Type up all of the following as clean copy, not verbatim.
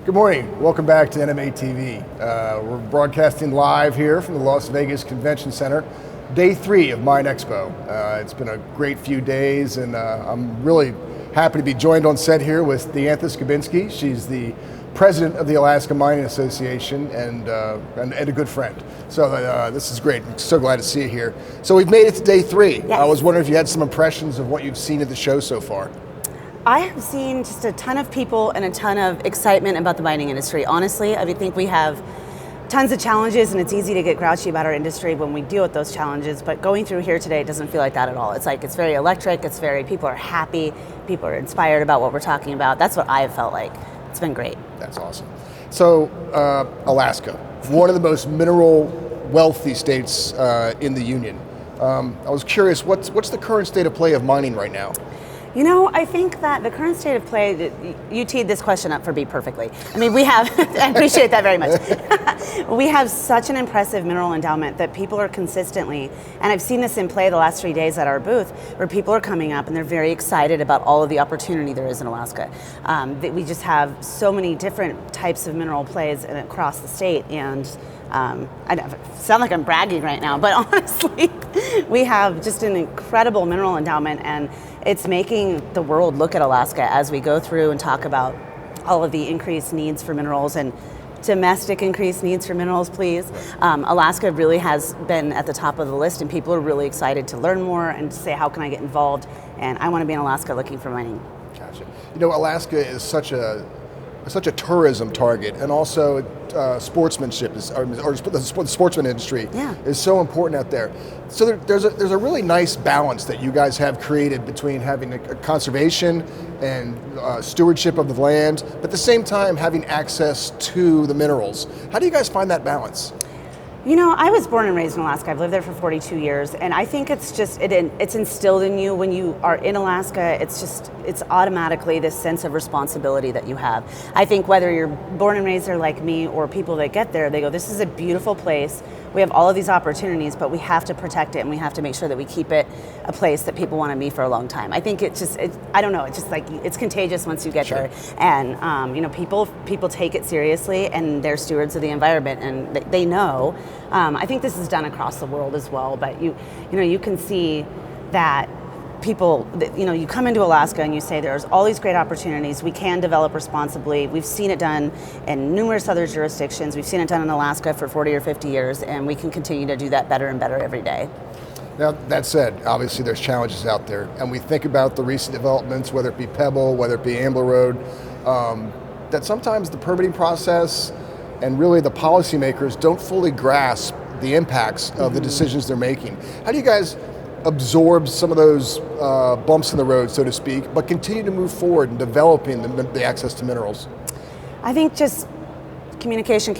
Good morning. Welcome back to NMA TV. We're broadcasting live here from the Las Vegas Convention Center, day 3 of MINExpo. It's been a great few days, and I'm really happy to be joined on set here with Deantha Skibinski. She's the president of the Alaska Mining Association and a good friend. So this is great. I'm so glad to see you here. So we've made it to day 3. Yes. I was wondering if you had some impressions of what you've seen at the show so far. I have seen just a ton of people and a ton of excitement about the mining industry. Honestly, I think we have tons of challenges, and it's easy to get grouchy about our industry when we deal with those challenges, but going through here today, it doesn't feel like that at all. It's very electric, people are happy, people are inspired about what we're talking about. That's what I've felt like. It's been great. That's awesome. So, Alaska, one of the most mineral wealthy states in the Union. I was curious, what's the current state of play of mining right now? You know, I think that the current state of play, you teed this question up for me perfectly. I mean, we have, I appreciate that very much. We have such an impressive mineral endowment that people are consistently, and I've seen this in play the last 3 days at our booth, where people are coming up and they're very excited about all of the opportunity there is in Alaska. We just have so many different types of mineral plays across the state, and I sound like I'm bragging right now, but honestly, we have just an incredible mineral endowment, and it's making the world look at Alaska as we go through and talk about all of the increased needs for minerals and domestic increased needs for minerals, please. Alaska really has been at the top of the list, and people are really excited to learn more and to say, how can I get involved? And I want to be in Alaska looking for mining. Gotcha. You know, Alaska is such a tourism target, and also sportsmanship or the sportsman industry is so important out there. So there's a really nice balance that you guys have created between having a conservation and stewardship of the land, but at the same time having access to the minerals. How do you guys find that balance? You know, I was born and raised in Alaska. I've lived there for 42 years, and I think it's just, it's instilled in you when you are in Alaska. It's automatically this sense of responsibility that you have. I think whether you're born and raised there like me, or people that get there, they go, this is a beautiful place. We have all of these opportunities, but we have to protect it, and we have to make sure that we keep it a place that people want to be for a long time. I think I don't know, it's just like, it's contagious once you get there. And you know, people take it seriously, and they're stewards of the environment, and they know. I think this is done across the world as well, but you know, you can see that people, you know, you come into Alaska and you say there's all these great opportunities, we can develop responsibly. We've seen it done in numerous other jurisdictions. We've seen it done in Alaska for 40 or 50 years, and we can continue to do that better and better every day. Now, that said, obviously there's challenges out there, and we think about the recent developments, whether it be Pebble, whether it be Ambler Road, that sometimes the permitting process and really the policymakers don't fully grasp the impacts of the decisions they're making. How do you guys absorb some of those bumps in the road, so to speak, but continue to move forward in developing the access to minerals? I think just communication.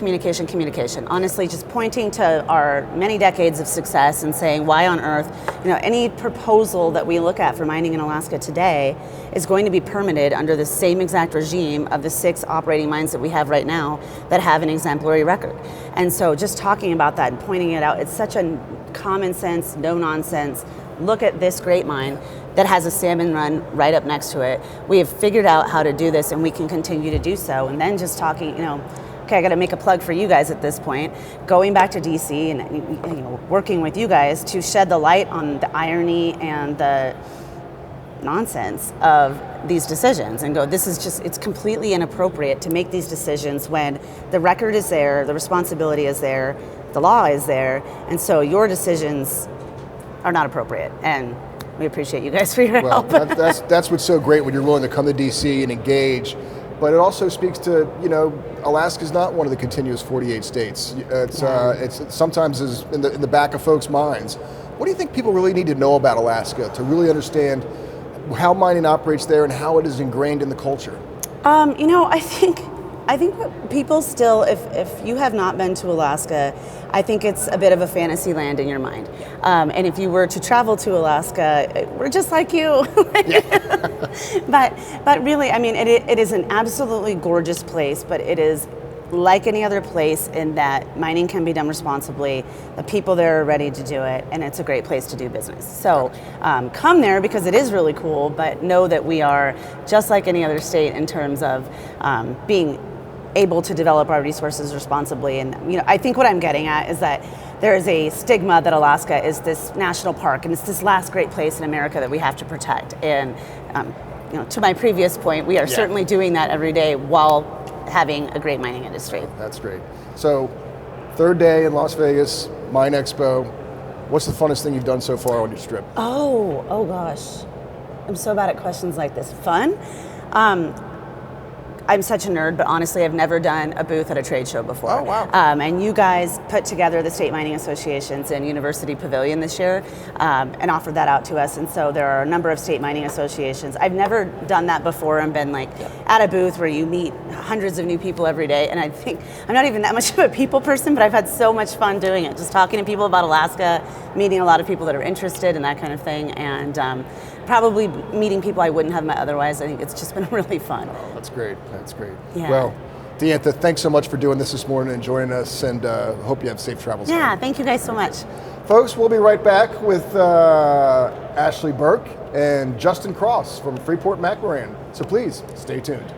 Honestly, just pointing to our many decades of success and saying, why on earth, you know, any proposal that we look at for mining in Alaska today is going to be permitted under the same exact regime of the 6 operating mines that we have right now that have an exemplary record. And so just talking about that and pointing it out, it's such a common sense, no nonsense, look at this great mine that has a salmon run right up next to it. We have figured out how to do this, and we can continue to do so. And then just talking, you know, okay, I got to make a plug for you guys at this point. Going back to DC and, you know, working with you guys to shed the light on the irony and the nonsense of these decisions, and go, this is just, it's completely inappropriate to make these decisions when the record is there, the responsibility is there, the law is there, and so your decisions are not appropriate. And we appreciate you guys for your help. That's what's so great when you're willing to come to DC and engage. But it also speaks to, you know, Alaska's not one of the continuous 48 states. It's sometimes is in the back of folks' minds. What do you think people really need to know about Alaska to really understand how mining operates there and how it is ingrained in the culture? You know, I think what people still, if you have not been to Alaska, I think it's a bit of a fantasy land in your mind. And if you were to travel to Alaska, we're just like you. But really, I mean, it is an absolutely gorgeous place, but it is like any other place in that mining can be done responsibly, the people there are ready to do it, and it's a great place to do business. So come there because it is really cool, but know that we are just like any other state in terms of being able to develop our resources responsibly. And I think what I'm getting at is that there is a stigma that Alaska is this national park and it's this last great place in America that we have to protect. And to my previous point, we are certainly doing that every day while having a great mining industry. That's great. So, third day in Las Vegas, MINExpo. What's the funnest thing you've done so far on your trip? Oh gosh. I'm so bad at questions like this. Fun? I'm such a nerd, but honestly, I've never done a booth at a trade show before. Oh, wow. And you guys put together the State Mining Associations in University Pavilion this year and offered that out to us. And so there are a number of state mining associations. I've never done that before and been at a booth where you meet hundreds of new people every day. And I think I'm not even that much of a people person, but I've had so much fun doing it. Just talking to people about Alaska, meeting a lot of people that are interested in that kind of thing. And probably meeting people I wouldn't have met otherwise. I think it's just been really fun. Oh, that's great. That's great. Yeah. Well, Deantha, thanks so much for doing this morning and joining us, and hope you have safe travels. Yeah, thank you guys so much. Folks, we'll be right back with Ashley Burke and Justin Cross from Freeport McMoran. So please, stay tuned.